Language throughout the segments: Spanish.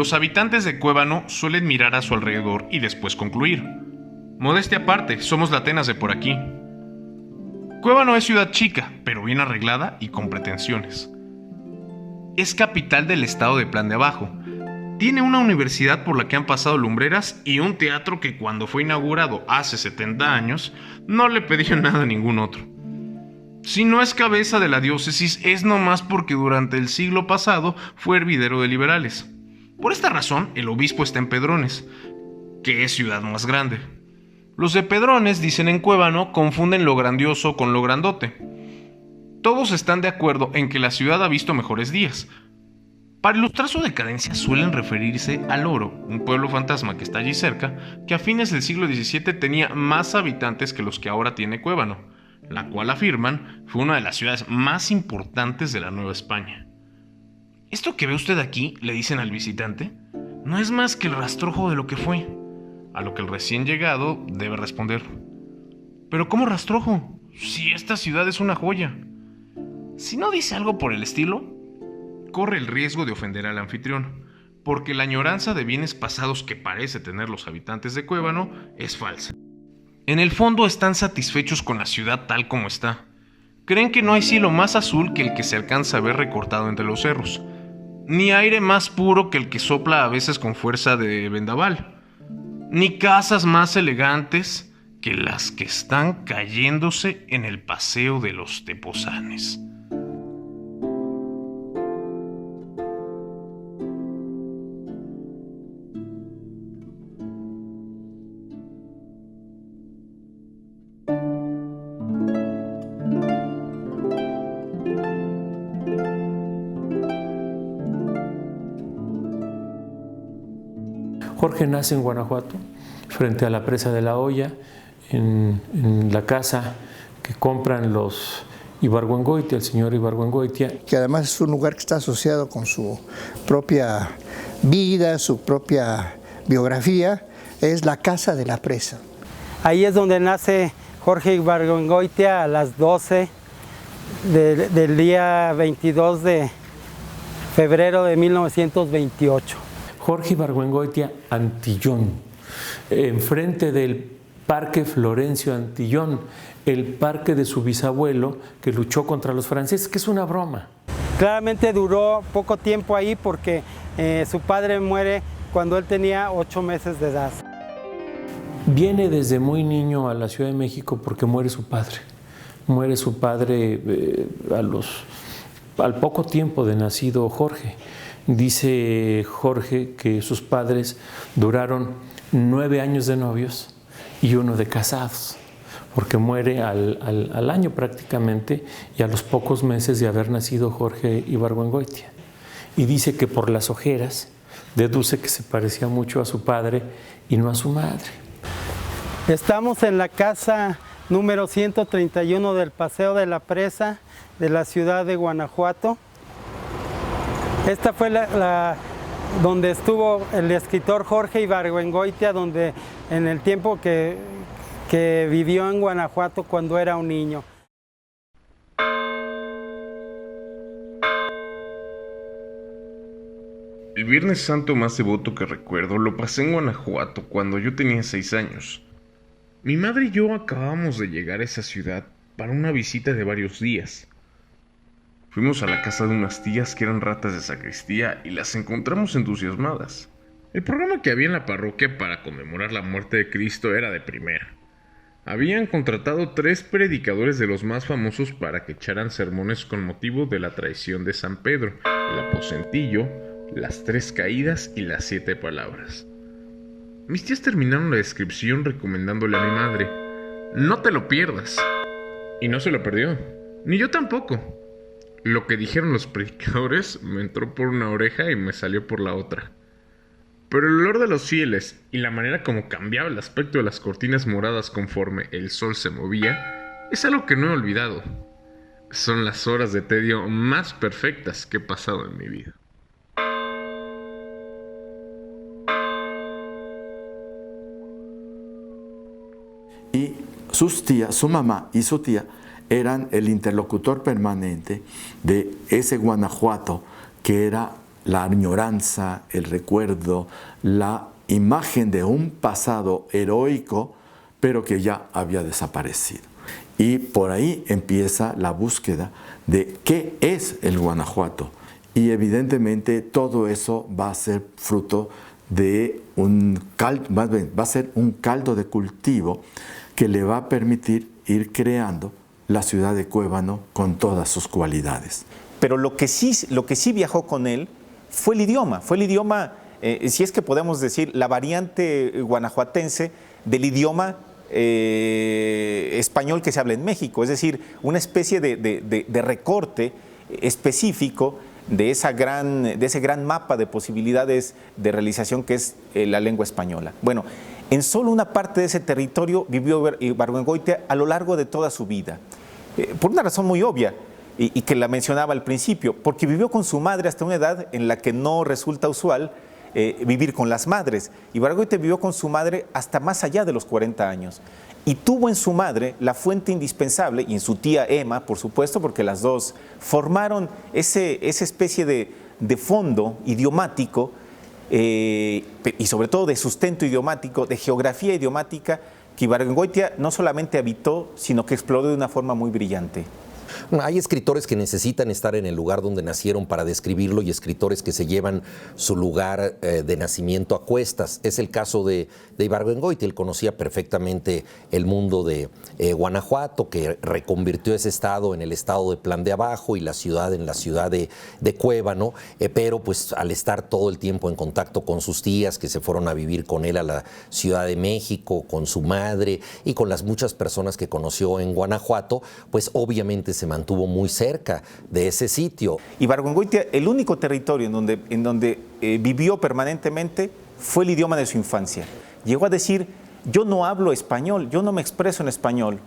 Los habitantes de Cuébano suelen mirar a su alrededor y después concluir: modestia aparte, somos la Atenas de por aquí. Cuébano es ciudad chica, pero bien arreglada y con pretensiones. Es capital del estado de Plan de Abajo. Tiene una universidad por la que han pasado lumbreras y un teatro que cuando fue inaugurado hace 70 años no le pedía nada a ningún otro. Si no es cabeza de la diócesis es nomás porque durante el siglo pasado fue hervidero de liberales. Por esta razón el obispo está en Pedrones, que es ciudad más grande. Los de Pedrones, dicen en Cuébano, confunden lo grandioso con lo grandote. Todos están de acuerdo en que la ciudad ha visto mejores días. Para ilustrar su decadencia suelen referirse al Oro, un pueblo fantasma que está allí cerca, que a fines del siglo XVII tenía más habitantes que los que ahora tiene Cuébano, la cual afirman fue una de las ciudades más importantes de la Nueva España. Esto que ve usted aquí, le dicen al visitante, no es más que el rastrojo de lo que fue, a lo que el recién llegado debe responder: ¿pero cómo rastrojo? Si esta ciudad es una joya. Si no dice algo por el estilo, corre el riesgo de ofender al anfitrión, porque la añoranza de bienes pasados que parece tener los habitantes de Cuébano es falsa. En el fondo están satisfechos con la ciudad tal como está. Creen que no hay cielo más azul que el que se alcanza a ver recortado entre los cerros, ni aire más puro que el que sopla a veces con fuerza de vendaval, ni casas más elegantes que las que están cayéndose en el paseo de los Tepozanes. Jorge nace en Guanajuato, frente a la presa de la Hoya, en la casa que compran los Ibargüengoitia, el señor Ibargüengoitia. Que además es un lugar que está asociado con su propia vida, su propia biografía, es la casa de la presa. Ahí es donde nace Jorge Ibargüengoitia a las 12 del día 22 de febrero de 1928. Jorge Ibargüengoitia Antillón, enfrente del Parque Florencio Antillón, el parque de su bisabuelo que luchó contra los franceses, que es una broma. Claramente duró poco tiempo ahí porque su padre muere cuando él tenía 8 meses de edad. Viene desde muy niño a la Ciudad de México porque muere su padre. Muere su padre al poco tiempo de nacido Jorge. Dice Jorge que sus padres duraron 9 años de novios y 1 de casados, porque muere al año prácticamente y a los pocos meses de haber nacido Jorge Ibargüengoitia. Y dice que por las ojeras deduce que se parecía mucho a su padre y no a su madre. Estamos en la casa número 131 del Paseo de la Presa de la ciudad de Guanajuato. Esta fue donde estuvo el escritor Jorge Ibargüengoitia, donde en el tiempo que vivió en Guanajuato cuando era un niño. El Viernes Santo más devoto que recuerdo lo pasé en Guanajuato cuando yo tenía 6 años. Mi madre y yo acabábamos de llegar a esa ciudad para una visita de varios días. Fuimos a la casa de unas tías que eran ratas de sacristía y las encontramos entusiasmadas. El programa que había en la parroquia para conmemorar la muerte de Cristo era de primera. Habían contratado 3 predicadores de los más famosos para que echaran sermones con motivo de la traición de San Pedro, el aposentillo, las 3 caídas y las 7 palabras. Mis tías terminaron la descripción recomendándole a mi madre: no te lo pierdas. Y no se lo perdió, ni yo tampoco. Lo que dijeron los predicadores me entró por una oreja y me salió por la otra. Pero el olor de los fieles y la manera como cambiaba el aspecto de las cortinas moradas conforme el sol se movía es algo que no he olvidado. Son las horas de tedio más perfectas que he pasado en mi vida. Y sus tías, su mamá y su tía, eran el interlocutor permanente de ese Guanajuato que era la añoranza, el recuerdo, la imagen de un pasado heroico, pero que ya había desaparecido. Y por ahí empieza la búsqueda de qué es el Guanajuato. Y evidentemente todo eso va a ser fruto de va a ser un caldo de cultivo que le va a permitir ir creando la ciudad de Cuébano con todas sus cualidades. Pero lo que sí viajó con él fue el idioma, si es que podemos decir, la variante guanajuatense del idioma español que se habla en México, es decir, una especie de recorte específico de ese gran mapa de posibilidades de realización que es la lengua española. Bueno, en solo una parte de ese territorio vivió Ibargüengoitia a lo largo de toda su vida, por una razón muy obvia, y que la mencionaba al principio, porque vivió con su madre hasta una edad en la que no resulta usual vivir con las madres. Ibargüengoitia vivió con su madre hasta más allá de los 40 años y tuvo en su madre la fuente indispensable, y en su tía Emma, por supuesto, porque las dos formaron esa especie de fondo idiomático y sobre todo de sustento idiomático, de geografía idiomática, que Ibargüengoitia no solamente habitó, sino que exploró de una forma muy brillante. Hay escritores que necesitan estar en el lugar donde nacieron para describirlo y escritores que se llevan su lugar de nacimiento a cuestas. Es el caso de Ibargüengoitia. Él conocía perfectamente el mundo de Guanajuato, que reconvirtió ese estado en el estado de Plan de Abajo y la ciudad en la ciudad de Cuébano, pero pues al estar todo el tiempo en contacto con sus tías que se fueron a vivir con él a la Ciudad de México, con su madre y con las muchas personas que conoció en Guanajuato, pues obviamente se mantuvo muy cerca de ese sitio. Ibargüengoitia, el único territorio en donde vivió permanentemente fue el idioma de su infancia. Llegó a decir: yo no hablo español, yo no me expreso en español,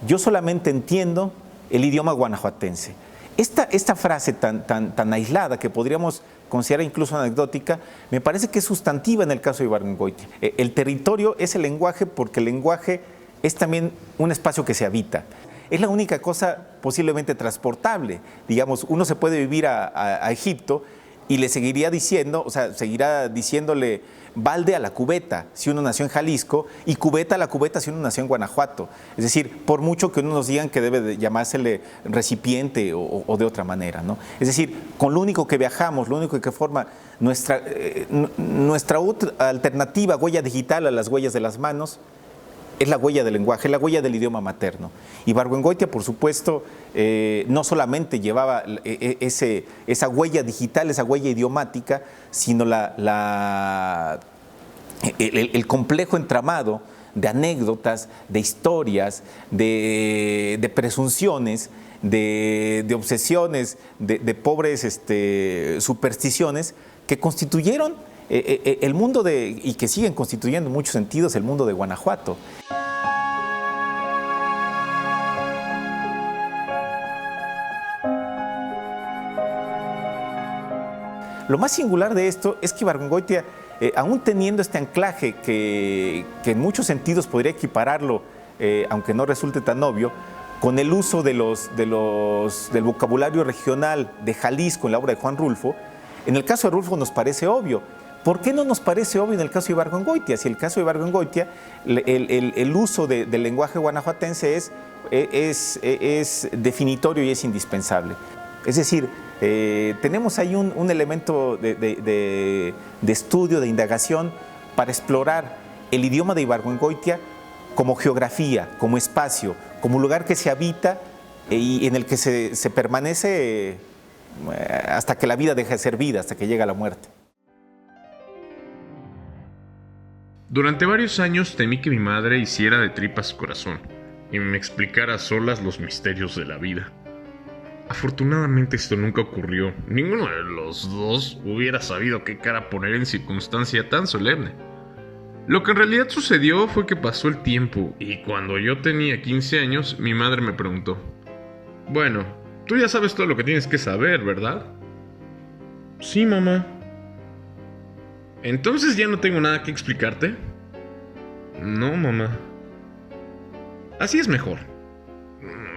yo solamente entiendo el idioma guanajuatense. Esta frase tan aislada, que podríamos considerar incluso anecdótica, me parece que es sustantiva en el caso de Ibargüengoitia. El territorio es el lenguaje, porque el lenguaje es también un espacio que se habita. Es la única cosa posiblemente transportable. Digamos, uno se puede vivir a Egipto y le seguiría diciendo, seguirá diciéndole balde a la cubeta si uno nació en Jalisco, y cubeta a la cubeta si uno nació en Guanajuato. Es decir, por mucho que uno nos digan que debe de llamársele recipiente o de otra manera, ¿no? Es decir, con lo único que viajamos, lo único que forma nuestra alternativa huella digital a las huellas de las manos, es la huella del lenguaje, es la huella del idioma materno. Ibargüengoitia, por supuesto, no solamente llevaba esa huella digital, esa huella idiomática, sino el complejo entramado de anécdotas, de historias, de presunciones, de obsesiones, de pobres supersticiones que constituyeron el mundo y que siguen constituyendo en muchos sentidos el mundo de Guanajuato. Lo más singular de esto es que Ibargüengoitia, aún teniendo este anclaje que en muchos sentidos podría equipararlo, aunque no resulte tan obvio, con el uso del vocabulario regional de Jalisco en la obra de Juan Rulfo, en el caso de Rulfo nos parece obvio. ¿Por qué no nos parece obvio en el caso de Ibargüengoitia? Si el caso de Ibargüengoitia, el uso del lenguaje guanajuatense es definitorio y es indispensable. Es decir, tenemos ahí un elemento de estudio, de indagación, para explorar el idioma de Ibargüengoitia como geografía, como espacio, como lugar que se habita y en el que se permanece hasta que la vida deja de ser vida, hasta que llega la muerte. Durante varios años temí que mi madre hiciera de tripas su corazón y me explicara a solas los misterios de la vida. Afortunadamente esto nunca ocurrió. Ninguno de los dos hubiera sabido qué cara poner en circunstancia tan solemne. Lo que en realidad sucedió fue que pasó el tiempo y cuando yo tenía 15 años, mi madre me preguntó: bueno, tú ya sabes todo lo que tienes que saber, ¿verdad? Sí, mamá. ¿Entonces ya no tengo nada que explicarte? No, mamá. Así es mejor.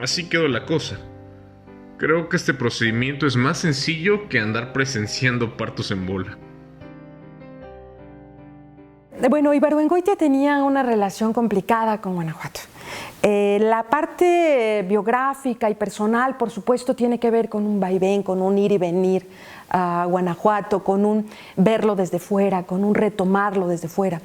Así quedó la cosa. Creo que este procedimiento es más sencillo que andar presenciando partos en bola. Bueno, Ibargüengoitia tenía una relación complicada con Guanajuato. La parte biográfica y personal, por supuesto, tiene que ver con un vaivén, con un ir y venir a Guanajuato, con un verlo desde fuera, con un retomarlo desde fuera.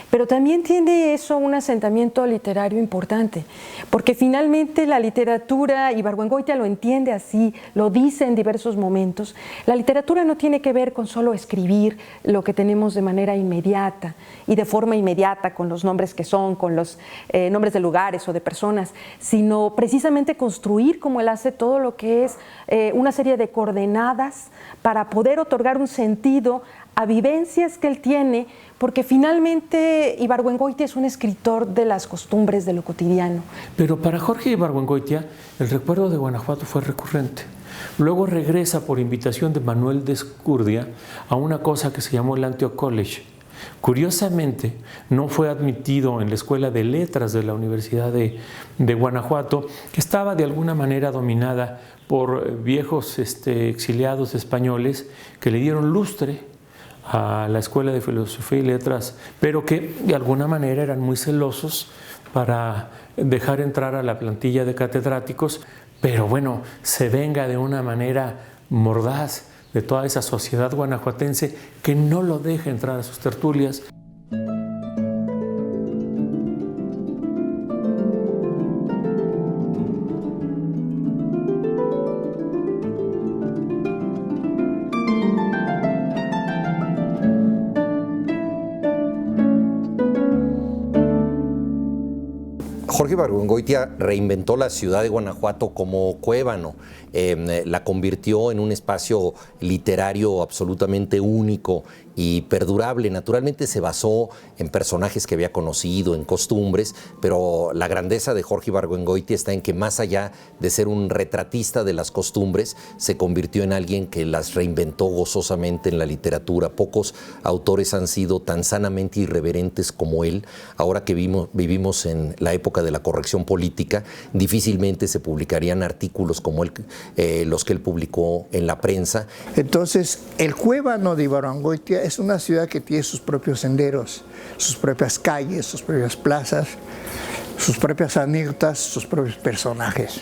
Pero también tiene eso un asentamiento literario importante, porque finalmente la literatura, Ibargüengoitia lo entiende así, lo dice en diversos momentos, la literatura no tiene que ver con solo escribir lo que tenemos de manera inmediata y de forma inmediata con los nombres que son, con los nombres de lugares o de personas, sino precisamente construir, como él hace, todo lo que es una serie de coordenadas para poder otorgar un sentido a vivencias que él tiene, porque finalmente Ibargüengoitia es un escritor de las costumbres de lo cotidiano. Pero para Jorge Ibargüengoitia el recuerdo de Guanajuato fue recurrente. Luego regresa por invitación de Manuel de Escurdia a una cosa que se llamó el Antioch College. Curiosamente, no fue admitido en la Escuela de Letras de la Universidad de Guanajuato, que estaba de alguna manera dominada por viejos exiliados españoles que le dieron lustre a la Escuela de Filosofía y Letras, pero que de alguna manera eran muy celosos para dejar entrar a la plantilla de catedráticos, pero bueno, se venga de una manera mordaz de toda esa sociedad guanajuatense que no lo deja entrar a sus tertulias. Jorge Ibargüengoitia reinventó la ciudad de Guanajuato como Cuébano, la convirtió en un espacio literario absolutamente único y perdurable. Naturalmente se basó en personajes que había conocido, en costumbres, pero la grandeza de Jorge Ibargüengoitia está en que más allá de ser un retratista de las costumbres, se convirtió en alguien que las reinventó gozosamente en la literatura. Pocos autores han sido tan sanamente irreverentes como él. Ahora que vivimos en la época de la corrección política, difícilmente se publicarían artículos como los que él publicó en la prensa. Entonces, el Cuébano de Ibargüengoitia es una ciudad que tiene sus propios senderos, sus propias calles, sus propias plazas, sus propias anécdotas, sus propios personajes.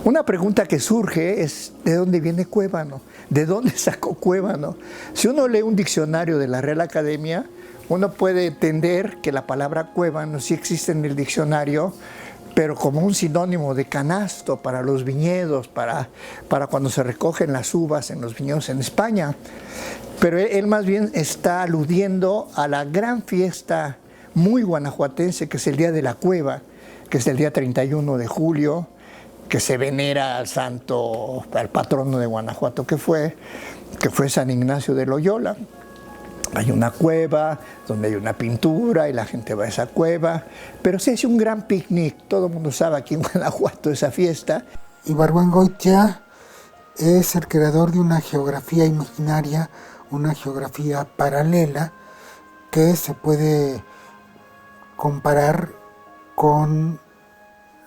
Una pregunta que surge es, ¿de dónde viene Cuébano? ¿De dónde sacó Cuébano? Si uno lee un diccionario de la Real Academia, uno puede entender que la palabra Cuébano sí existe en el diccionario, pero como un sinónimo de canasto para los viñedos, para cuando se recogen las uvas en los viñedos en España. Pero él más bien está aludiendo a la gran fiesta muy guanajuatense, que es el Día de la Cueva, que es el día 31 de julio, que se venera al santo, al patrono de Guanajuato que fue San Ignacio de Loyola. Hay una cueva donde hay una pintura y la gente va a esa cueva, pero se hace un gran picnic, todo el mundo sabe aquí en Guanajuato esa fiesta. Ibargüengoitia es el creador de una geografía imaginaria, una geografía paralela que se puede comparar con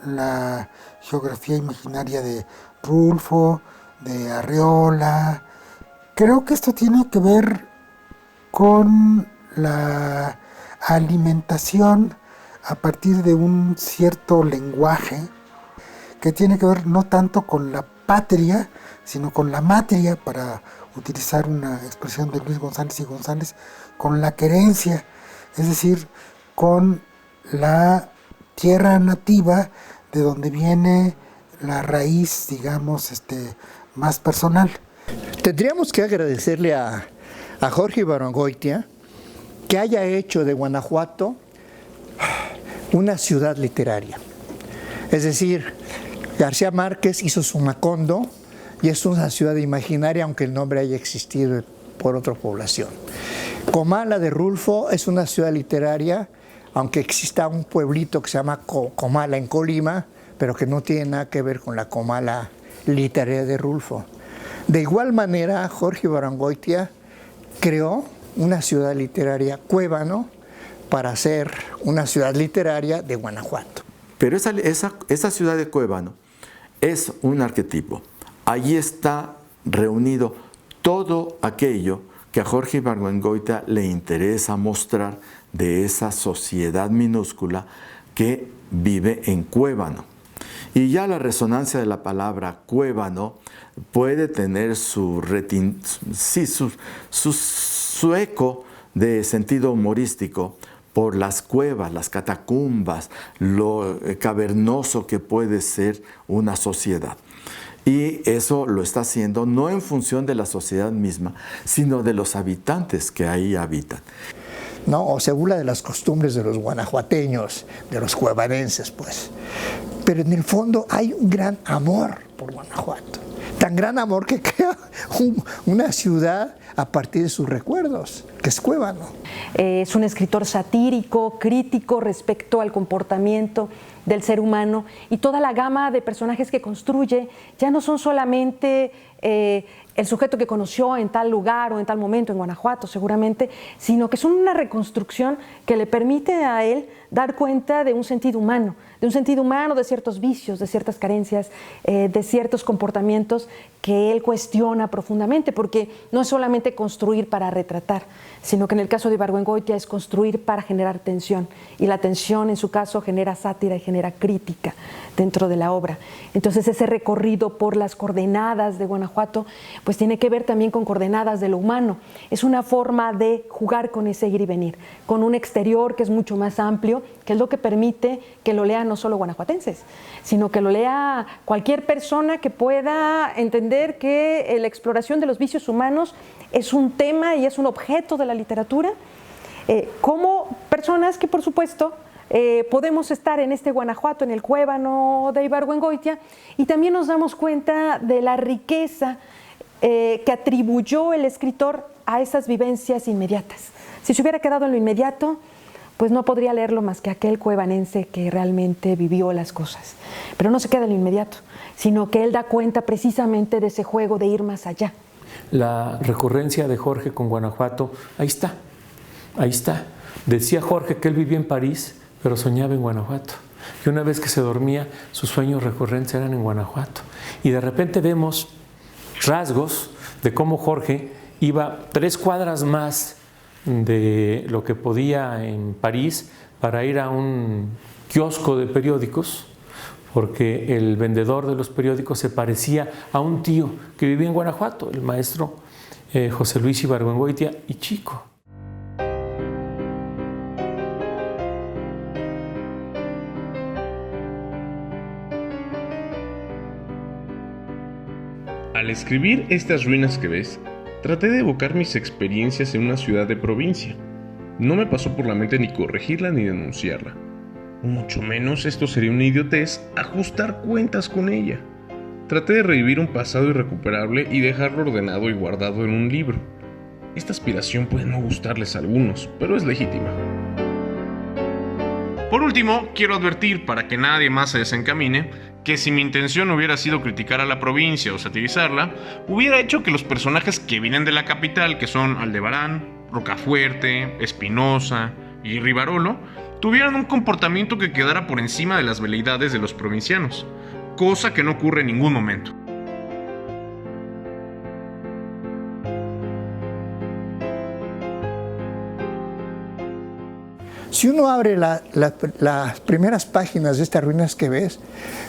la geografía imaginaria de Rulfo, de Arreola. Creo que esto tiene que ver con la alimentación a partir de un cierto lenguaje que tiene que ver no tanto con la patria, sino con la materia, para utilizar una expresión de Luis González y González, con la querencia, es decir, con la tierra nativa de donde viene la raíz, digamos, más personal. Tendríamos que agradecerle a Jorge Ibargüengoitia que haya hecho de Guanajuato una ciudad literaria. Es decir, García Márquez hizo su Macondo y es una ciudad imaginaria, aunque el nombre haya existido por otra población. Comala de Rulfo es una ciudad literaria, aunque exista un pueblito que se llama Comala en Colima, pero que no tiene nada que ver con la Comala literaria de Rulfo. De igual manera, Jorge Ibargüengoitia creó una ciudad literaria, Cuébano, para hacer una ciudad literaria de Guanajuato. Pero esa ciudad de Cuébano es un arquetipo. Allí está reunido todo aquello que a Jorge Ibargüengoitia le interesa mostrar de esa sociedad minúscula que vive en Cuébano. Y ya la resonancia de la palabra Cuébano puede tener su eco de sentido humorístico por las cuevas, las catacumbas, lo cavernoso que puede ser una sociedad. Y eso lo está haciendo no en función de la sociedad misma, sino de los habitantes que ahí habitan. ¿No? O se burla de las costumbres de los guanajuateños, de los cuevanenses, pues. Pero en el fondo hay un gran amor por Guanajuato. Tan gran amor que crea una ciudad a partir de sus recuerdos, que es Cuébano. Es un escritor satírico, crítico respecto al comportamiento del ser humano, y toda la gama de personajes que construye ya no son solamente el sujeto que conoció en tal lugar o en tal momento en Guanajuato seguramente, sino que son una reconstrucción que le permite a él dar cuenta de un sentido humano, de ciertos vicios, de ciertas carencias, de ciertos comportamientos que él cuestiona profundamente, porque no es solamente construir para retratar, sino que en el caso de Ibargüengoitia es construir para generar tensión, y la tensión en su caso genera sátira y genera crítica dentro de la obra. Entonces ese recorrido por las coordenadas de Guanajuato pues tiene que ver también con coordenadas de lo humano. Es una forma de jugar con ese ir y venir, con un exterior que es mucho más amplio, que es lo que permite que lo lean no solo guanajuatenses, sino que lo lea cualquier persona que pueda entender que la exploración de los vicios humanos es un tema y es un objeto de la literatura, como personas que por supuesto podemos estar en este Guanajuato, en el Cuébano de Ibargüengoitia, y también nos damos cuenta de la riqueza que atribuyó el escritor a esas vivencias inmediatas. Si se hubiera quedado en lo inmediato, pues no podría leerlo más que aquel cuevanense que realmente vivió las cosas. Pero no se queda en lo inmediato, sino que él da cuenta precisamente de ese juego de ir más allá. La recurrencia de Jorge con Guanajuato, ahí está, ahí está. Decía Jorge que él vivía en París, pero soñaba en Guanajuato. Y una vez que se dormía, sus sueños recurrentes eran en Guanajuato. Y de repente vemos rasgos de cómo Jorge iba 3 cuadras más de lo que podía en París para ir a un kiosco de periódicos, porque el vendedor de los periódicos se parecía a un tío que vivía en Guanajuato, el maestro José Luis Ibargüengoitia y Chico. Al escribir Estas ruinas que ves, traté de evocar mis experiencias en una ciudad de provincia. No me pasó por la mente ni corregirla ni denunciarla. Mucho menos esto sería una idiotez, ajustar cuentas con ella. Traté de revivir un pasado irrecuperable y dejarlo ordenado y guardado en un libro. Esta aspiración puede no gustarles a algunos, pero es legítima. Por último, quiero advertir, para que nadie más se desencamine, que si mi intención hubiera sido criticar a la provincia o satirizarla, hubiera hecho que los personajes que vienen de la capital, que son Aldebarán, Rocafuerte, Espinosa y Rivarolo, tuvieran un comportamiento que quedara por encima de las veleidades de los provincianos, cosa que no ocurre en ningún momento. Si uno abre las primeras páginas de Estas ruinas que ves,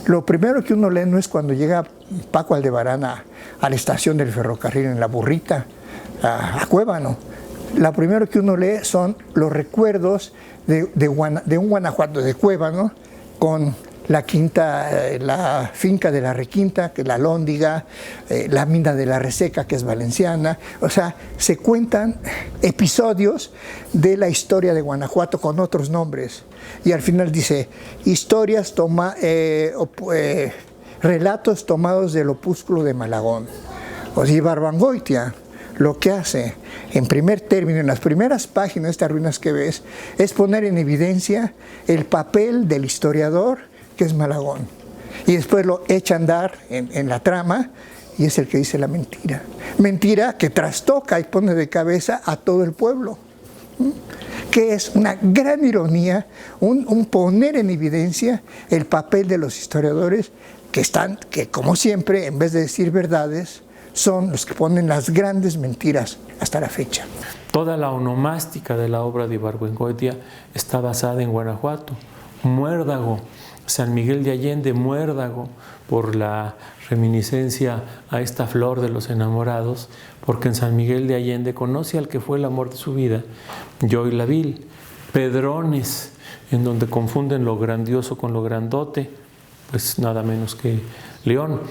lo primero que uno lee no es cuando llega Paco Aldebarán a la estación del ferrocarril en La Burrita, a Cuébano. Lo primero que uno lee son los recuerdos de un Guanajuato, de Cuébano, con la quinta, la finca de la Requinta, que es la Lóndiga, la mina de la Reseca, que es valenciana. O sea, se cuentan episodios de la historia de Guanajuato con otros nombres. Y al final dice, relatos tomados del opúsculo de Malagón. O sea, Ibargüengoitia lo que hace, en primer término, en las primeras páginas de Estas ruinas que ves, es poner en evidencia el papel del historiador, que es Malagón, y después lo echa a andar en la trama, y es el que dice la mentira. Mentira que trastoca y pone de cabeza a todo el pueblo, que es una gran ironía, un poner en evidencia el papel de los historiadores que como siempre, en vez de decir verdades, son los que ponen las grandes mentiras hasta la fecha. Toda la onomástica de la obra de Ibargüengoitia está basada en Guanajuato. Muérdago, San Miguel de Allende, Muérdago, por la reminiscencia a esta flor de los enamorados, porque en San Miguel de Allende conoce al que fue el amor de su vida, Joy Laville. Pedrones, en donde confunden lo grandioso con lo grandote, pues nada menos que León.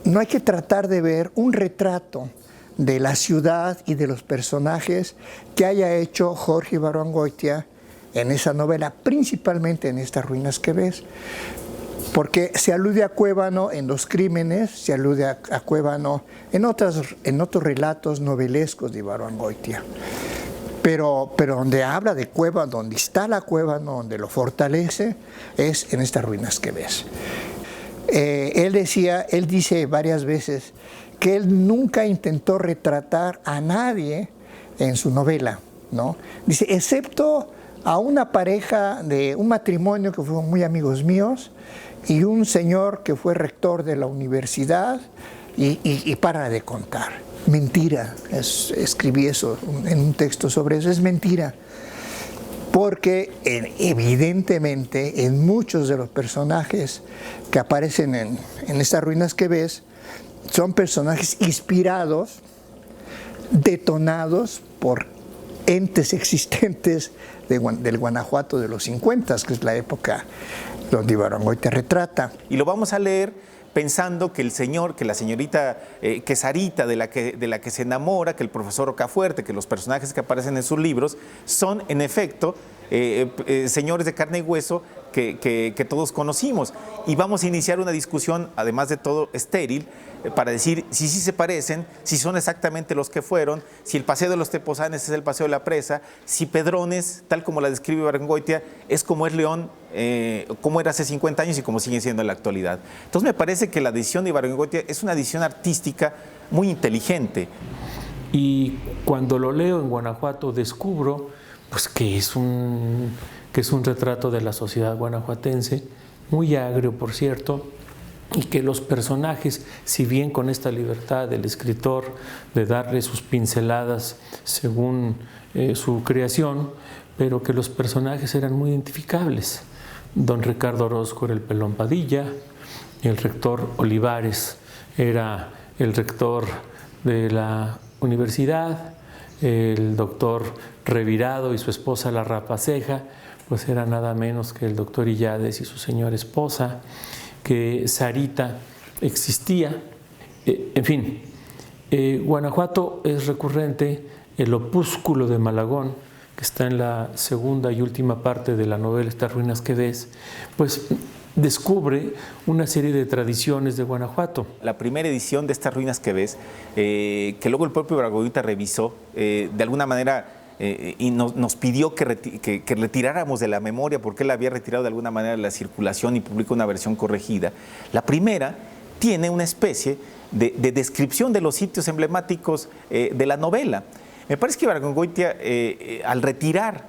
No hay que tratar de ver un retrato de la ciudad y de los personajes que haya hecho Jorge Ibargüengoitia en esa novela, principalmente en Estas ruinas que ves, porque se alude a Cuébano en Los crímenes, se alude a Cuébano en otros relatos novelescos de Ibargüengoitia. Pero donde habla de Cuébano, donde está la Cuébano, donde lo fortalece, es en Estas ruinas que ves. Él dice varias veces que él nunca intentó retratar a nadie en su novela, ¿no? Dice, excepto a una pareja de un matrimonio que fueron muy amigos míos y un señor que fue rector de la universidad y para de contar. Mentira, escribí eso en un texto sobre eso, es mentira. Porque evidentemente en muchos de los personajes que aparecen en Estas ruinas que ves, son personajes inspirados, detonados por entes existentes del Guanajuato de los 50, que es la época donde Ibargüengoitia retrata. Y lo vamos a leer pensando que el señor, que la señorita, que Sarita, de la que se enamora, que el profesor Rocafuerte, que los personajes que aparecen en sus libros, son en efecto señores de carne y hueso que todos conocimos. Y vamos a iniciar una discusión, además de todo estéril, para decir si sí se parecen, si son exactamente los que fueron, si el Paseo de los Tepozanes es el Paseo de la Presa, si Pedrones, tal como la describe Ibargüengoitia, es como es León, como era hace 50 años y como sigue siendo en la actualidad. Entonces me parece que la decisión de Ibargüengoitia es una decisión artística muy inteligente. Y cuando lo leo en Guanajuato descubro pues, que es un retrato de la sociedad guanajuatense, muy agrio por cierto, y que los personajes, si bien con esta libertad del escritor de darle sus pinceladas según su creación, pero que los personajes eran muy identificables. Don Ricardo Orozco era el Pelón Padilla, el rector Olivares era el rector de la universidad, el doctor Revirado y su esposa la Rapaceja, pues era nada menos que el doctor Illades y su señora esposa, que Sarita existía. En fin, Guanajuato es recurrente, el opúsculo de Malagón, que está en la segunda y última parte de la novela Estas ruinas que ves, pues descubre una serie de tradiciones de Guanajuato. La primera edición de Estas ruinas que ves, que luego el propio Ibargüengoitia revisó, de alguna manera y nos pidió que retiráramos de la memoria, porque él había retirado de alguna manera de la circulación y publicó una versión corregida. La primera tiene una especie de descripción de los sitios emblemáticos de la novela. Me parece que Ibargüengoitia, al retirar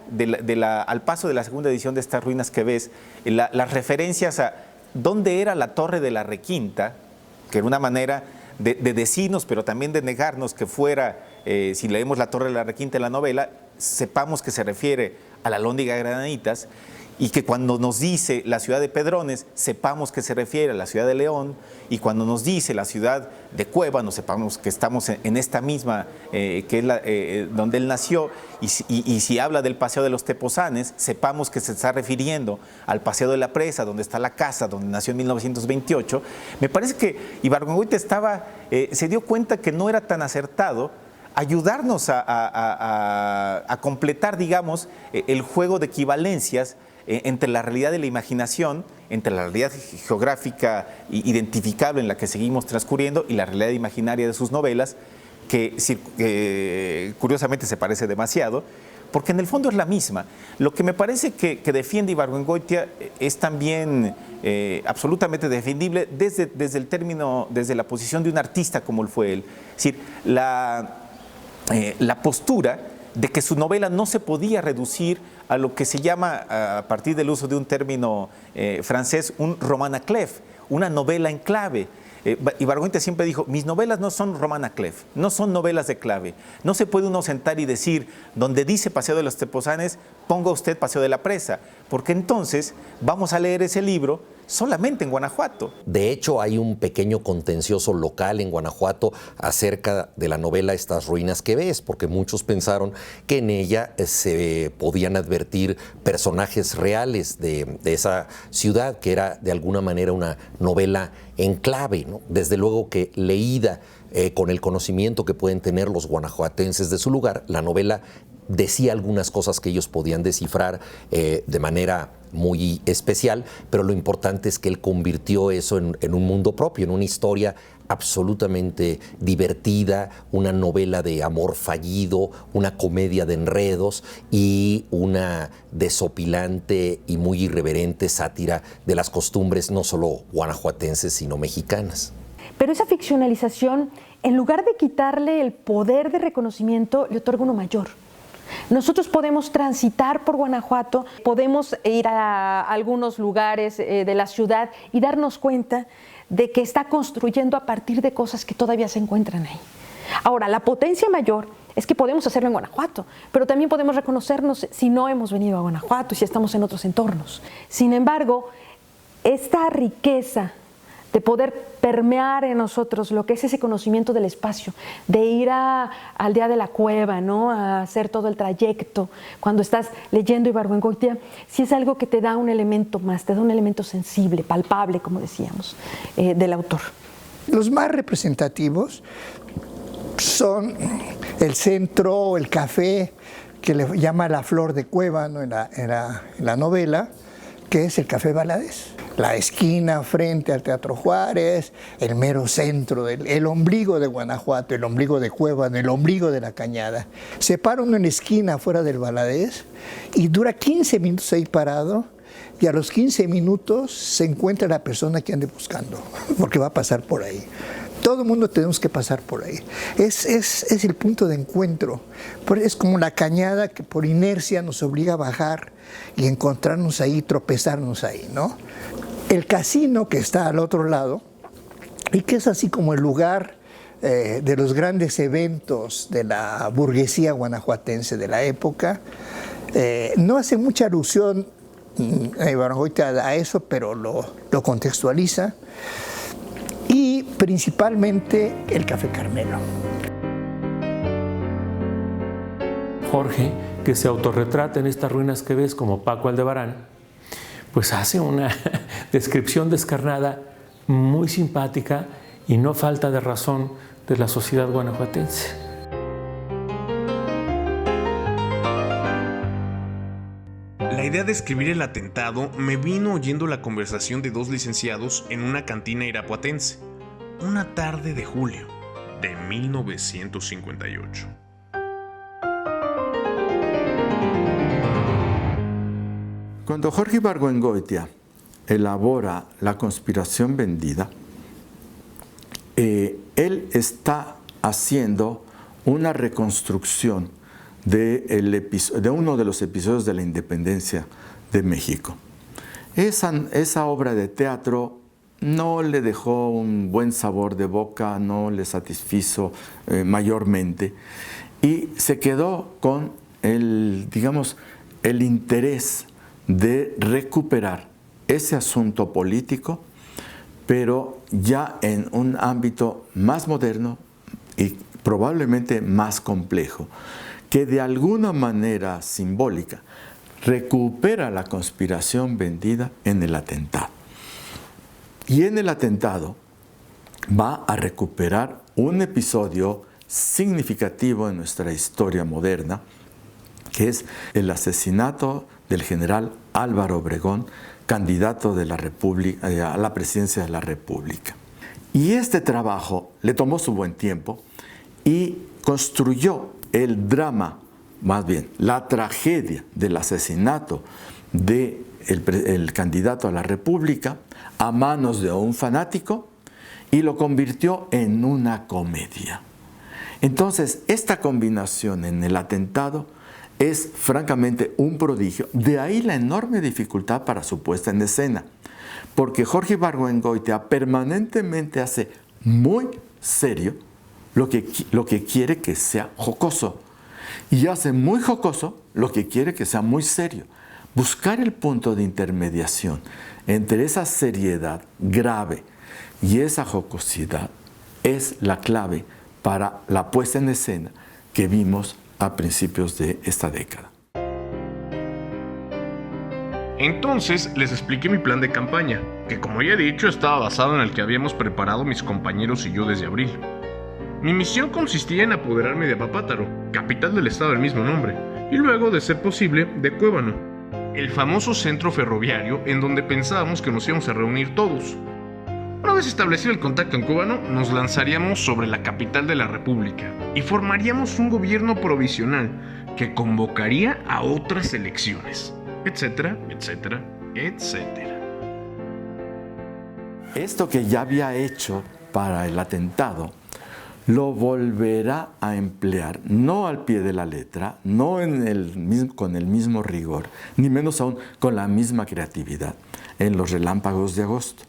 al paso de la segunda edición de Estas ruinas que ves, las referencias a dónde era la Torre de la Requinta, que era una manera de decirnos, pero también de negarnos que fuera, si leemos la Torre de la Requinta en la novela, sepamos que se refiere a la Lóndiga de Granaditas, y que cuando nos dice la ciudad de Pedrones, sepamos que se refiere a la ciudad de León, y cuando nos dice la ciudad de Cuébano, sepamos que estamos en esta misma, que es donde él nació, y si habla del Paseo de los Tepozanes, sepamos que se está refiriendo al Paseo de la Presa, donde está la casa, donde nació en 1928. Me parece que Ibargüengoitia se dio cuenta que no era tan acertado ayudarnos a completar, digamos, el juego de equivalencias entre la realidad de la imaginación, entre la realidad geográfica identificable en la que seguimos transcurriendo y la realidad imaginaria de sus novelas, que curiosamente se parece demasiado, porque en el fondo es la misma. Lo que me parece que defiende Ibargüengoitia es también absolutamente defendible desde la posición de un artista como él fue él. Es decir, la postura de que su novela no se podía reducir a lo que se llama, a partir del uso de un término francés, un roman à clef, una novela en clave. Ibargüengoitia siempre dijo, mis novelas no son roman à clef, no son novelas de clave. No se puede uno sentar y decir, donde dice Paseo de los Tepozanes, ponga usted Paseo de la Presa, porque entonces vamos a leer ese libro solamente en Guanajuato. De hecho, hay un pequeño contencioso local en Guanajuato acerca de la novela Estas ruinas que ves, porque muchos pensaron que en ella se podían advertir personajes reales de esa ciudad, que era de alguna manera una novela en clave, ¿no? Desde luego que leída con el conocimiento que pueden tener los guanajuatenses de su lugar, la novela decía algunas cosas que ellos podían descifrar de manera muy especial, pero lo importante es que él convirtió eso en un mundo propio, en una historia absolutamente divertida, una novela de amor fallido, una comedia de enredos y una desopilante y muy irreverente sátira de las costumbres no solo guanajuatenses, sino mexicanas. Pero esa ficcionalización, en lugar de quitarle el poder de reconocimiento, le otorga uno mayor. Nosotros podemos transitar por Guanajuato, podemos ir a algunos lugares de la ciudad y darnos cuenta de que está construyendo a partir de cosas que todavía se encuentran ahí. Ahora, la potencia mayor es que podemos hacerlo en Guanajuato, pero también podemos reconocernos si no hemos venido a Guanajuato y si estamos en otros entornos. Sin embargo, esta riqueza de poder permear en nosotros lo que es ese conocimiento del espacio, de ir al Día de la Cueva, ¿no? A hacer todo el trayecto, cuando estás leyendo Ibargüengoitia, sí es algo que te da un elemento más, te da un elemento sensible, palpable, como decíamos, del autor. Los más representativos son el centro, el café, que le llama la Flor de Cuébano en la novela, que es el Café Valadez. La esquina frente al Teatro Juárez, el mero centro, el ombligo de Guanajuato, el ombligo de Cuébano, el ombligo de la Cañada. Se para uno en la esquina fuera del Valadez y dura 15 minutos ahí parado, y a los 15 minutos se encuentra la persona que ande buscando, porque va a pasar por ahí. Todo el mundo tenemos que pasar por ahí. Es el punto de encuentro. Es como la cañada que por inercia nos obliga a bajar y encontrarnos ahí, tropezarnos ahí, ¿no? El casino que está al otro lado, y que es así como el lugar de los grandes eventos de la burguesía guanajuatense de la época, no hace mucha alusión a eso, pero lo contextualiza. Y principalmente el Café Carmelo. Jorge, que se autorretrata en estas ruinas que ves como Paco Aldebarán, pues hace una descripción descarnada muy simpática y no falta de razón de la sociedad guanajuatense. La idea de escribir el atentado me vino oyendo la conversación de dos licenciados en una cantina irapuatense, una tarde de julio de 1958. Cuando Jorge Ibargüengoitia elabora La conspiración vendida, él está haciendo una reconstrucción de uno de los episodios de la independencia de México. Esa obra de teatro no le dejó un buen sabor de boca, no le satisfizo mayormente, y se quedó con el interés de recuperar ese asunto político, pero ya en un ámbito más moderno y probablemente más complejo, que de alguna manera simbólica recupera la conspiración vendida en el atentado. Y en el atentado va a recuperar un episodio significativo en nuestra historia moderna, que es el asesinato del general Álvaro Obregón, candidato de la República, a la presidencia de la República. Y este trabajo le tomó su buen tiempo y construyó el drama, más bien la tragedia del asesinato del candidato a la República a manos de un fanático, y lo convirtió en una comedia. Entonces, esta combinación en el atentado es francamente un prodigio. De ahí la enorme dificultad para su puesta en escena. Porque Jorge Ibargüengoitia permanentemente hace muy serio lo que quiere que sea jocoso. Y hace muy jocoso lo que quiere que sea muy serio. Buscar el punto de intermediación entre esa seriedad grave y esa jocosidad es la clave para la puesta en escena que vimos a principios de esta década. Entonces les expliqué mi plan de campaña, que como ya he dicho estaba basado en el que habíamos preparado mis compañeros y yo desde abril. Mi misión consistía en apoderarme de Apapátaro, capital del estado del mismo nombre, y luego, de ser posible, de Cuébano, el famoso centro ferroviario en donde pensábamos que nos íbamos a reunir todos. Una vez establecido el contacto en Cuébano, nos lanzaríamos sobre la capital de la República y formaríamos un gobierno provisional que convocaría a otras elecciones, etcétera, etcétera, etcétera. Esto que ya había hecho para el atentado, lo volverá a emplear, no al pie de la letra, no con el mismo rigor, ni menos aún con la misma creatividad, en los relámpagos de agosto.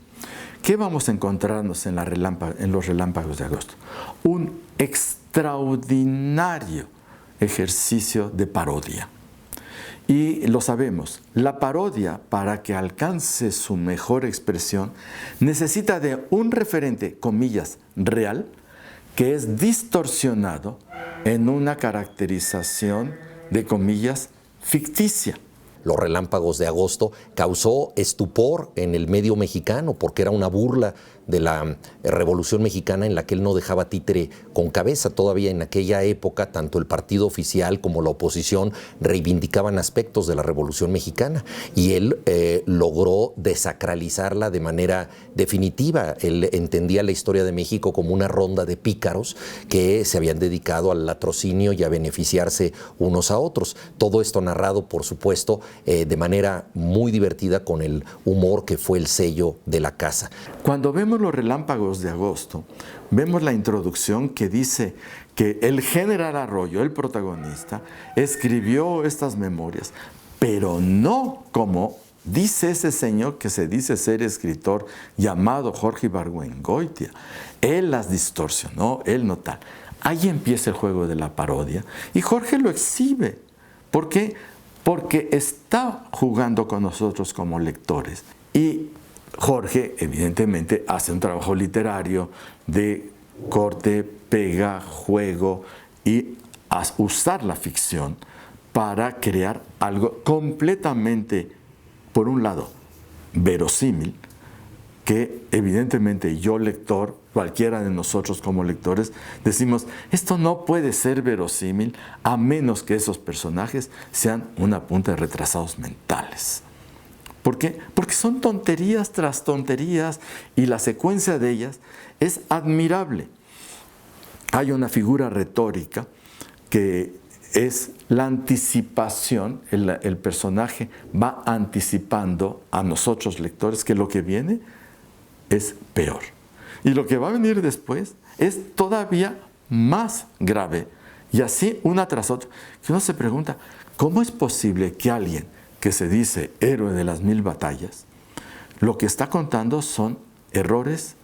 ¿Qué vamos a encontrarnos en los relámpagos de agosto? Un extraordinario ejercicio de parodia. Y lo sabemos, la parodia, para que alcance su mejor expresión, necesita de un referente, comillas, real, que es distorsionado en una caracterización de comillas ficticia. Los relámpagos de agosto causó estupor en el medio mexicano porque era una burla de la Revolución Mexicana en la que él no dejaba títere con cabeza. Todavía en aquella época, tanto el partido oficial como la oposición reivindicaban aspectos de la Revolución Mexicana y él logró desacralizarla de manera definitiva. Él entendía la historia de México como una ronda de pícaros que se habían dedicado al latrocinio y a beneficiarse unos a otros. Todo esto narrado, por supuesto, de manera muy divertida con el humor que fue el sello de la casa. Cuando vemos los relámpagos de agosto, vemos la introducción que dice que el general Arroyo, el protagonista, escribió estas memorias, pero no como dice ese señor que se dice ser escritor llamado Jorge Ibargüengoitia. Él las distorsionó, él no tal. Ahí empieza el juego de la parodia y Jorge lo exhibe. ¿Por qué? Porque está jugando con nosotros como lectores. Y Jorge, evidentemente, hace un trabajo literario de corte, pega, juego y usar la ficción para crear algo completamente, por un lado, verosímil, que evidentemente yo lector, cualquiera de nosotros como lectores, decimos, esto no puede ser verosímil a menos que esos personajes sean una punta de retrasados mentales. ¿Por qué? Porque son tonterías tras tonterías y la secuencia de ellas es admirable. Hay una figura retórica que es la anticipación, el personaje va anticipando a nosotros lectores que lo que viene es peor. Y lo que va a venir después es todavía más grave. Y así una tras otra, que uno se pregunta, ¿cómo es posible que alguien que se dice héroe de las 1000 batallas, lo que está contando son errores,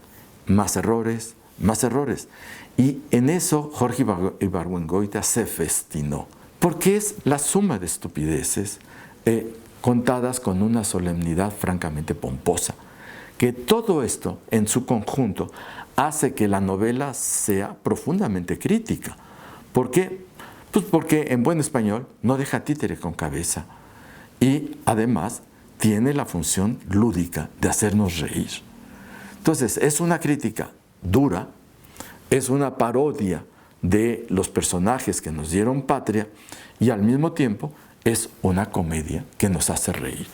más errores, más errores? Y en eso Jorge Ibargüengoitia se festinó, porque es la suma de estupideces contadas con una solemnidad francamente pomposa, que todo esto en su conjunto hace que la novela sea profundamente crítica. ¿Por qué? Pues porque en buen español no deja títere con cabeza y además tiene la función lúdica de hacernos reír. Entonces es una crítica dura, es una parodia de los personajes que nos dieron patria y al mismo tiempo es una comedia que nos hace reír.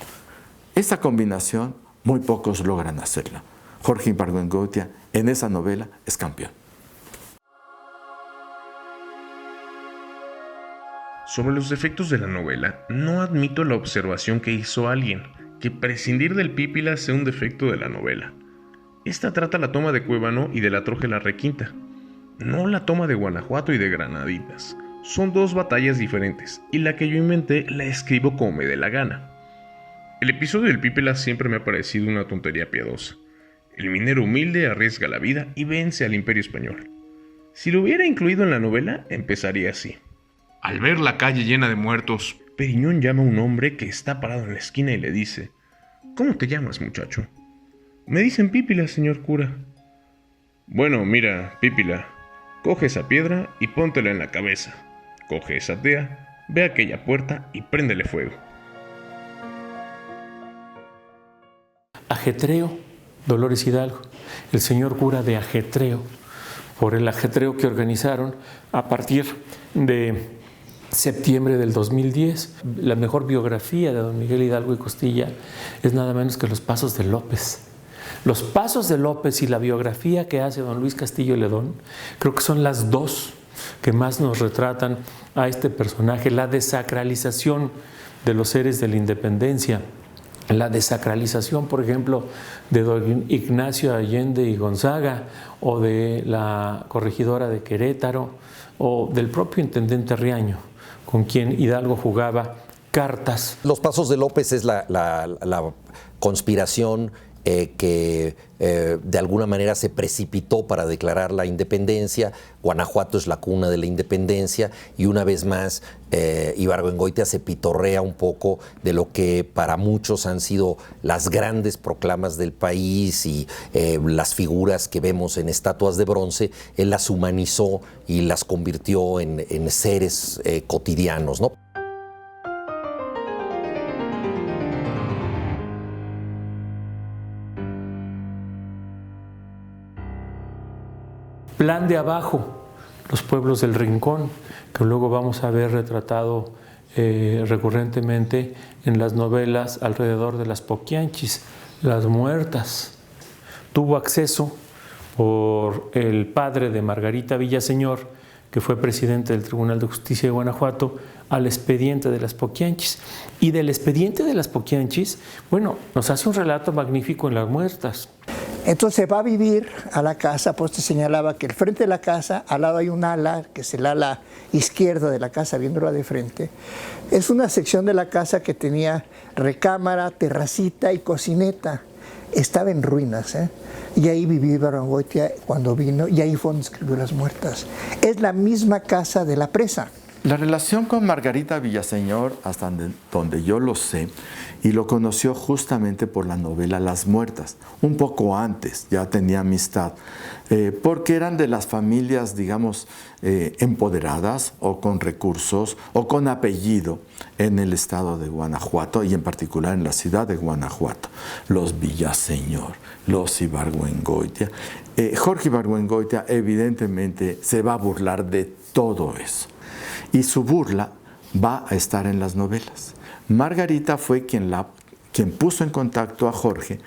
Esa combinación muy pocos logran hacerla. Jorge Ibargüengoitia en esa novela es campeón. Sobre los defectos de la novela, no admito la observación que hizo alguien, que prescindir del pípila sea un defecto de la novela. Esta trata la toma de Cuébano y de la Troje la Requinta. no la toma de Guanajuato y de Granaditas. Son dos batallas diferentes, y la que yo inventé la escribo como me dé la gana. El episodio del Pípila siempre me ha parecido una tontería piadosa. El minero humilde arriesga la vida y vence al Imperio Español. Si lo hubiera incluido en la novela, empezaría así. Al ver la calle llena de muertos, Periñón llama a un hombre que está parado en la esquina y le dice: ¿Cómo te llamas, muchacho? Me dicen Pípila, señor cura. Bueno, mira, Pípila, coge esa piedra y póntela en la cabeza. Coge esa tea, ve a aquella puerta y préndele fuego. Ajetreo, Dolores Hidalgo, el señor cura de Ajetreo, por el ajetreo que organizaron a partir de septiembre del 2010. La mejor biografía de don Miguel Hidalgo y Costilla es nada menos que Los Pasos de López. Los Pasos de López y la biografía que hace don Luis Castillo Ledón, creo que son las dos que más nos retratan a este personaje, la desacralización de los seres de la independencia, la desacralización, por ejemplo, de don Ignacio Allende y Gonzaga, o de la corregidora de Querétaro, o del propio intendente Riaño, con quien Hidalgo jugaba cartas. Los Pasos de López es la conspiración que de alguna manera se precipitó para declarar la independencia. Guanajuato es la cuna de la independencia y una vez más Ibargüengoitia se pitorrea un poco de lo que para muchos han sido las grandes proclamas del país y las figuras que vemos en estatuas de bronce. Él las humanizó y las convirtió en seres cotidianos, ¿no? Plan de Abajo, los pueblos del Rincón, que luego vamos a ver retratado recurrentemente en las novelas alrededor de las Poquianchis, las muertas. Tuvo acceso por el padre de Margarita Villaseñor, que fue presidente del Tribunal de Justicia de Guanajuato, al expediente de las Poquianchis. Y del expediente de las Poquianchis, bueno, nos hace un relato magnífico en Las Muertas. Entonces va a vivir a la casa, pues te señalaba que el frente de la casa, al lado hay un ala, que es el ala izquierda de la casa, viéndola de frente. Es una sección de la casa que tenía recámara, terracita y cocineta. Estaba en ruinas, y ahí vivió Ibargüengoitia cuando vino, y ahí fue donde escribió Las Muertas. Es la misma casa de la presa. La relación con Margarita Villaseñor, hasta donde yo lo sé, y lo conoció justamente por la novela Las Muertas. Un poco antes ya tenía amistad, porque eran de las familias, digamos, empoderadas o con recursos o con apellido en el estado de Guanajuato y en particular en la ciudad de Guanajuato. Los Villaseñor, los Ibargüengoitia. Jorge Ibargüengoitia evidentemente se va a burlar de todo eso. Y su burla va a estar en las novelas. Margarita fue quien puso en contacto a Jorge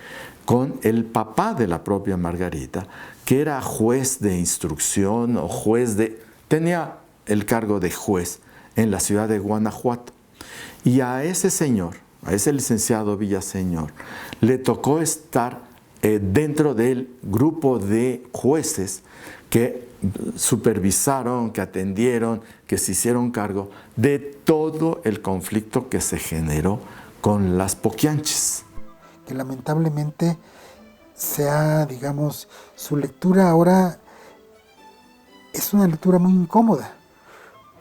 con el papá de la propia Margarita, que era juez de instrucción o tenía el cargo de juez en la ciudad de Guanajuato. Y a ese señor, a ese licenciado Villaseñor, le tocó estar dentro del grupo de jueces que supervisaron, que atendieron, que se hicieron cargo de todo el conflicto que se generó con las Poquianchis. Que lamentablemente digamos, su lectura ahora es una lectura muy incómoda,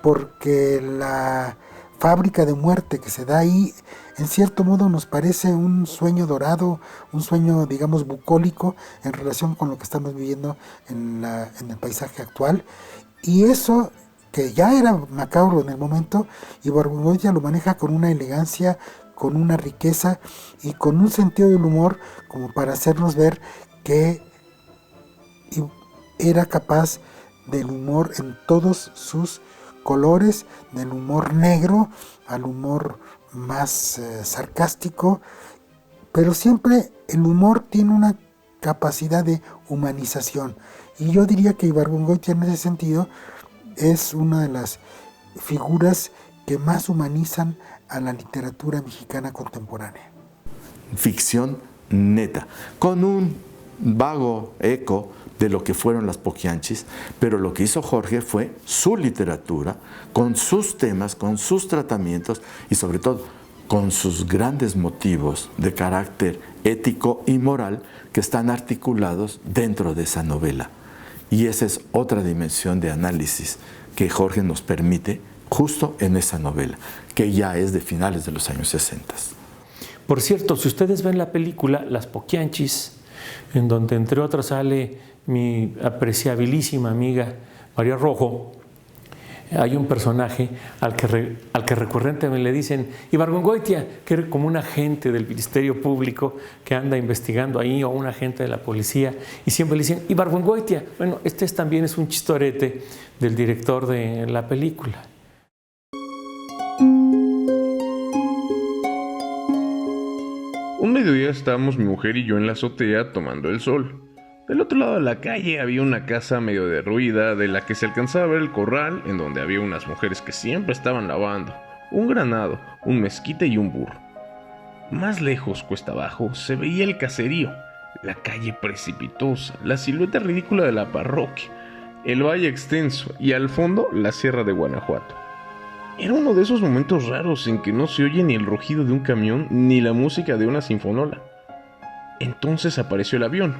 porque la fábrica de muerte que se da ahí, en cierto modo nos parece un sueño dorado, un sueño, digamos, bucólico en relación con lo que estamos viviendo en el paisaje actual. Y eso, que ya era macabro en el momento, Ibargüengoitia lo maneja con una elegancia, con una riqueza y con un sentido del humor como para hacernos ver que era capaz del humor en todos sus colores, del humor negro al humor más sarcástico, pero siempre el humor tiene una capacidad de humanización. Y yo diría que Ibargüengoitia en ese sentido es una de las figuras que más humanizan a la literatura mexicana contemporánea. Ficción neta, con un vago eco de lo que fueron las Poquianchis, pero lo que hizo Jorge fue su literatura, con sus temas, con sus tratamientos y sobre todo con sus grandes motivos de carácter ético y moral que están articulados dentro de esa novela. Y esa es otra dimensión de análisis que Jorge nos permite justo en esa novela, que ya es de finales de los años 60. Por cierto, si ustedes ven la película Las Poquianchis, en donde entre otras sale mi apreciabilísima amiga María Rojo, hay un personaje al que recurrentemente le dicen Ibargüengoitia, que era como un agente del Ministerio Público que anda investigando ahí, o un agente de la policía, y siempre le dicen Ibargüengoitia. Bueno, también es un chistorete del director de la película. Un mediodía estábamos mi mujer y yo en la azotea tomando el sol. Del otro lado de la calle había una casa medio derruida de la que se alcanzaba a ver el corral, en donde había unas mujeres que siempre estaban lavando, un granado, un mezquite y un burro. Más lejos, cuesta abajo, se veía el caserío, la calle precipitosa, la silueta ridícula de la parroquia, el valle extenso y al fondo la sierra de Guanajuato. Era uno de esos momentos raros en que no se oye ni el rugido de un camión ni la música de una sinfonola. Entonces apareció el avión.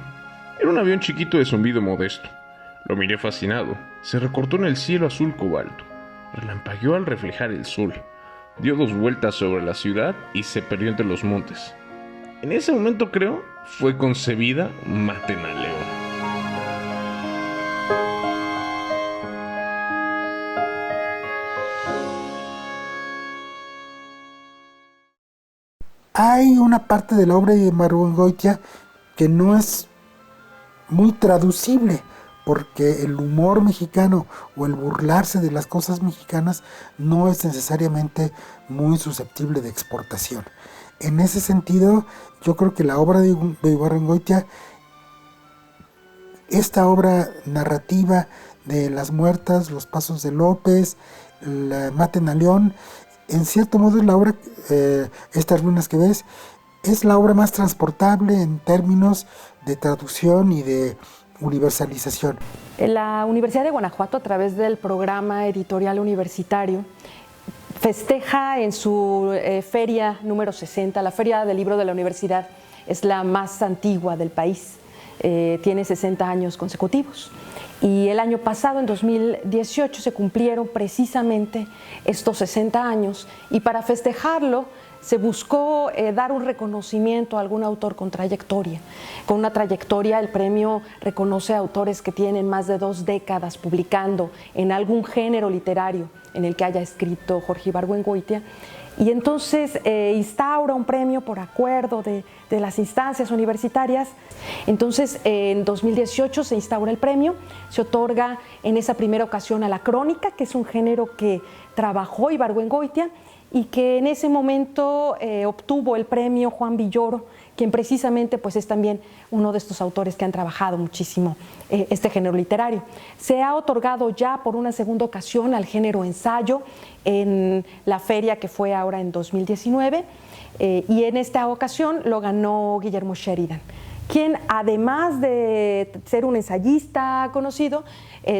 Era un avión chiquito de zumbido modesto. Lo miré fascinado. Se recortó en el cielo azul cobalto. Relampagueó al reflejar el sol. Dio 2 vueltas sobre la ciudad y se perdió entre los montes. En ese momento, creo, fue concebida Maten al León. Hay una parte de la obra de Ibargüengoitia que no es muy traducible, porque el humor mexicano o el burlarse de las cosas mexicanas no es necesariamente muy susceptible de exportación. En ese sentido, yo creo que la obra de Ibargüengoitia, esta obra narrativa de Las Muertas, Los Pasos de López, Maten a León, en cierto modo es la obra, Estas ruinas que ves, es la obra más transportable en términos de traducción y de universalización. La Universidad de Guanajuato, a través del programa editorial universitario, festeja en su feria número 60, la Feria del Libro de la Universidad, es la más antigua del país, tiene 60 años consecutivos. Y el año pasado, en 2018, se cumplieron precisamente estos 60 años, y para festejarlo se buscó dar un reconocimiento a algún autor con trayectoria. Con una trayectoria, el premio reconoce a autores que tienen más de 2 décadas publicando en algún género literario en el que haya escrito Jorge Ibargüengoitia, y entonces instaura un premio por acuerdo de las instancias universitarias. Entonces, en 2018 se instaura el premio, se otorga en esa primera ocasión a la crónica, que es un género que trabajó Ibargüengoitia, y que en ese momento obtuvo el premio Juan Villoro, quien precisamente pues, es también uno de estos autores que han trabajado muchísimo este género literario. Se ha otorgado ya por una segunda ocasión al género ensayo en la feria que fue ahora en 2019, y en esta ocasión lo ganó Guillermo Sheridan, quien además de ser un ensayista conocido,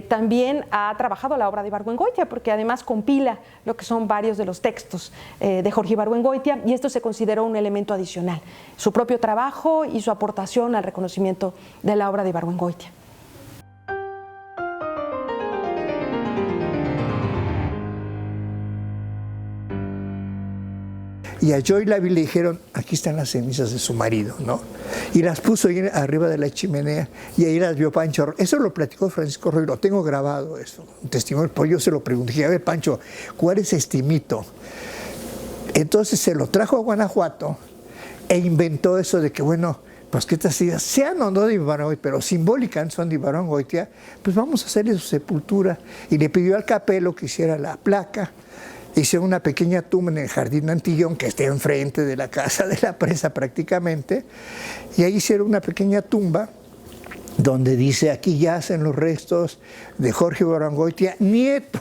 también ha trabajado la obra de Ibargüengoitia, porque además compila lo que son varios de los textos de Jorge Ibargüengoitia, y esto se consideró un elemento adicional, su propio trabajo y su aportación al reconocimiento de la obra de Ibargüengoitia. Y a Joy Lavie le dijeron, aquí están las cenizas de su marido, ¿no? Y las puso ahí arriba de la chimenea, y ahí las vio Pancho. Eso lo platicó Francisco Roy, lo tengo grabado, eso, un testimonio. Pues yo se lo pregunté, a ver, Pancho, ¿cuál es este mito? Entonces se lo trajo a Guanajuato e inventó eso de que, bueno, pues que estas ideas sean o no de Ibargüengoitia, pero simbólicas son de Ibargüengoitia, pues vamos a hacerle su sepultura. Y le pidió al capelo que hiciera la placa. Hice una pequeña tumba en el Jardín Antillón, que está enfrente de la casa de la presa prácticamente, y ahí hicieron una pequeña tumba donde dice, aquí yacen los restos de Jorge Ibargüengoitia, nieto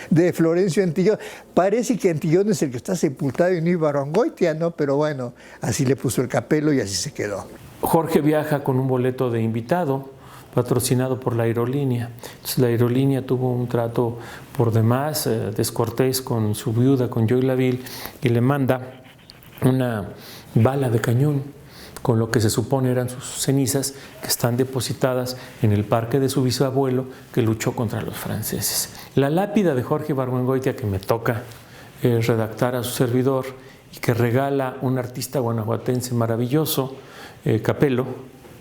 de Florencio Antillón. Parece que Antillón es el que está sepultado y no Ibargüengoitia, ¿no? Pero bueno, así le puso el capelo y así se quedó. Jorge viaja con un boleto de invitado patrocinado por la aerolínea. Entonces, la aerolínea tuvo un trato por demás descortés con su viuda, con Joy Laville, y le manda una bala de cañón con lo que se supone eran sus cenizas, que están depositadas en el parque de su bisabuelo que luchó contra los franceses. La lápida de Jorge Ibargüengoitia, que me toca redactar a su servidor y que regala un artista guanajuatense maravilloso, Capello,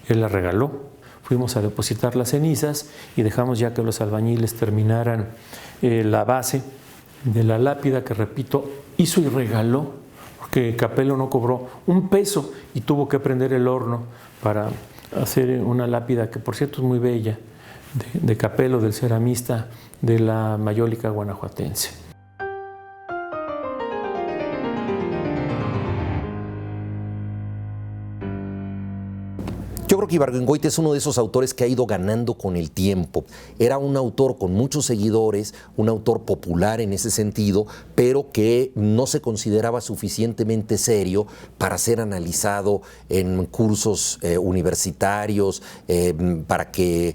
él la regaló. Fuimos a depositar las cenizas y dejamos ya que los albañiles terminaran la base de la lápida, que, repito, hizo y regaló, porque Capello no cobró un peso y tuvo que prender el horno para hacer una lápida que, por cierto, es muy bella, de Capello, del ceramista de la Mayólica guanajuatense. Yo creo que Ibargüengoitia es uno de esos autores que ha ido ganando con el tiempo. Era un autor con muchos seguidores, un autor popular en ese sentido, pero que no se consideraba suficientemente serio para ser analizado en cursos universitarios, para que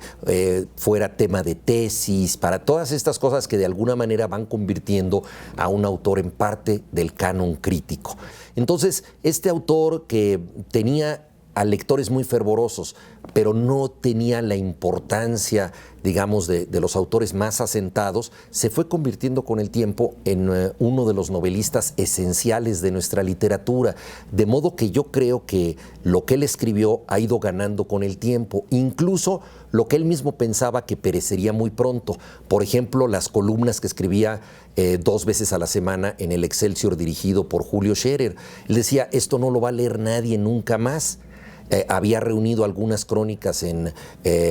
fuera tema de tesis, para todas estas cosas que de alguna manera van convirtiendo a un autor en parte del canon crítico. Entonces, este autor que tenía a lectores muy fervorosos, pero no tenía la importancia, digamos, de los autores más asentados, se fue convirtiendo con el tiempo en uno de los novelistas esenciales de nuestra literatura, de modo que yo creo que lo que él escribió ha ido ganando con el tiempo, incluso lo que él mismo pensaba que perecería muy pronto. Por ejemplo, las columnas que escribía 2 veces a la semana en el Excelsior, dirigido por Julio Scherer. Él decía, esto no lo va a leer nadie nunca más. Había reunido algunas crónicas en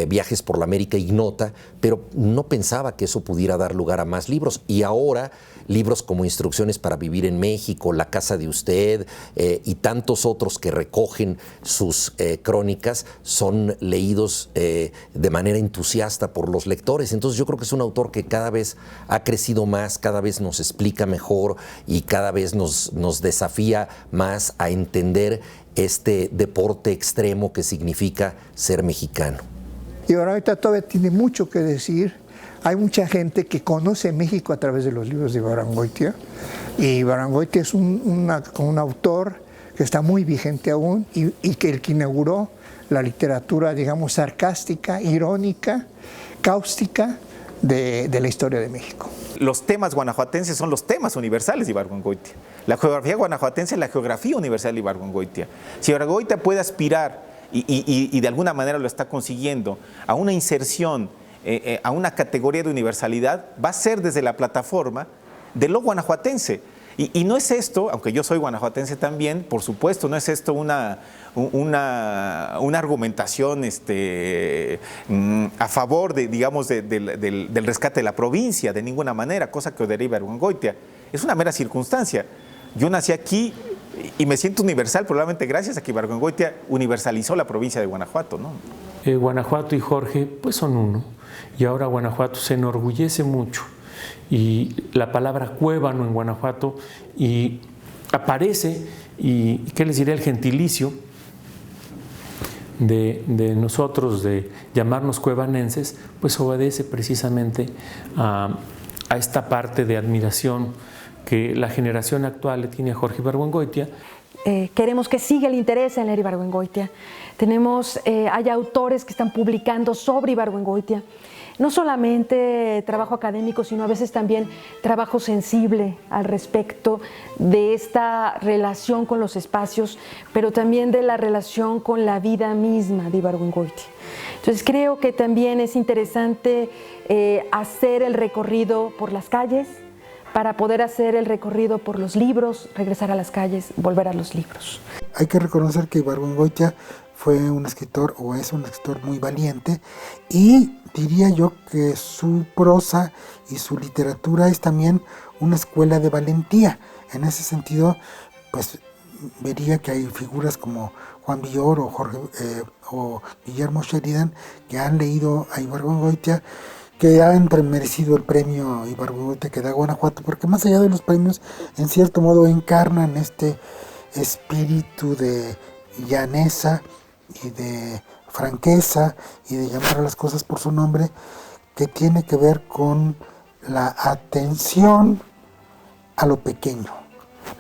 Viajes por la América Ignota, pero no pensaba que eso pudiera dar lugar a más libros. Y ahora libros como Instrucciones para Vivir en México, La Casa de Usted y tantos otros que recogen sus crónicas son leídos de manera entusiasta por los lectores. Entonces yo creo que es un autor que cada vez ha crecido más, cada vez nos explica mejor y cada vez nos desafía más a entender este deporte extremo que significa ser mexicano. Ibargüengoitia todavía tiene mucho que decir. Hay mucha gente que conoce México a través de los libros de Ibargüengoitia. Y Ibargüengoitia es un autor que está muy vigente aún y que el que inauguró la literatura, digamos, sarcástica, irónica, cáustica de la historia de México. Los temas guanajuatenses son los temas universales de Ibargüengoitia. La geografía guanajuatense es la geografía universal de Ibargüengoitia. Si Ibargüengoitia puede aspirar, y de alguna manera lo está consiguiendo, a una inserción, a una categoría de universalidad, va a ser desde la plataforma de lo guanajuatense. Y no es esto, aunque yo soy guanajuatense también, por supuesto, no es esto una argumentación a favor del rescate de la provincia, de ninguna manera, cosa que deriva Ibargüengoitia. Es una mera circunstancia. Yo nací aquí y me siento universal, probablemente gracias a que Ibargüengoitia universalizó la provincia de Guanajuato, ¿no? Guanajuato y Jorge pues son uno, y ahora Guanajuato se enorgullece mucho. Y la palabra cuébano en Guanajuato y aparece, y ¿qué les diré? El gentilicio de nosotros, de llamarnos cuevanenses, pues obedece precisamente a esta parte de admiración que la generación actual le tiene a Jorge Ibargüengoitia. Queremos que siga el interés en leer Ibargüengoitia. Hay autores que están publicando sobre Ibargüengoitia. No solamente trabajo académico, sino a veces también trabajo sensible al respecto de esta relación con los espacios, pero también de la relación con la vida misma de Ibargüengoitia. Entonces creo que también es interesante hacer el recorrido por las calles, para poder hacer el recorrido por los libros, regresar a las calles, volver a los libros. Hay que reconocer que Ibargüengoitia fue un escritor, o es un escritor muy valiente, y diría yo que su prosa y su literatura es también una escuela de valentía. En ese sentido, pues vería que hay figuras como Juan Villoro o Guillermo Sheridan que han leído a Ibargüengoitia, que han merecido el premio Ibargüengoitia que da Guanajuato, porque más allá de los premios, en cierto modo encarnan este espíritu de llaneza y de franqueza y de llamar a las cosas por su nombre, que tiene que ver con la atención a lo pequeño,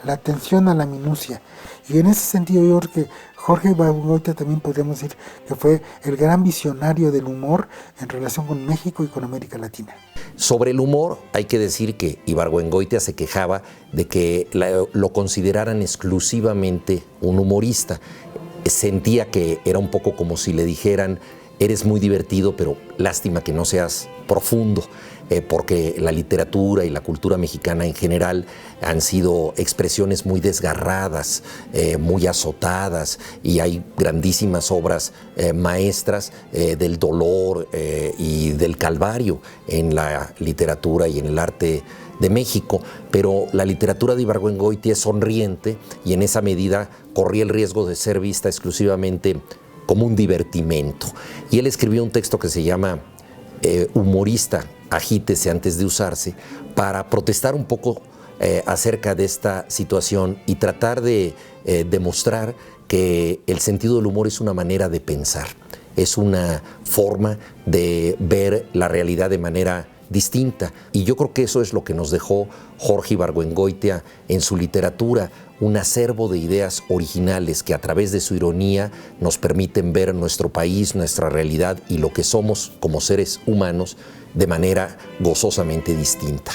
la atención a la minucia. Y en ese sentido yo creo que Jorge Ibargüengoitia también podríamos decir que fue el gran visionario del humor en relación con México y con América Latina. Sobre el humor, hay que decir que Ibargüengoitia se quejaba de que lo consideraran exclusivamente un humorista. Sentía que era un poco como si le dijeran: eres muy divertido, pero lástima que no seas profundo, porque la literatura y la cultura mexicana en general han sido expresiones muy desgarradas, muy azotadas, y hay grandísimas obras maestras del dolor y del calvario en la literatura y en el arte de México, pero la literatura de Ibargüengoitia es sonriente y en esa medida corría el riesgo de ser vista exclusivamente como un divertimento. Y él escribió un texto que se llama Humorista, agítese antes de usarse, para protestar un poco acerca de esta situación y tratar de demostrar que el sentido del humor es una manera de pensar, es una forma de ver la realidad de manera distinta. Y yo creo que eso es lo que nos dejó Jorge Ibargüengoitia en su literatura, un acervo de ideas originales que a través de su ironía nos permiten ver nuestro país, nuestra realidad y lo que somos como seres humanos de manera gozosamente distinta.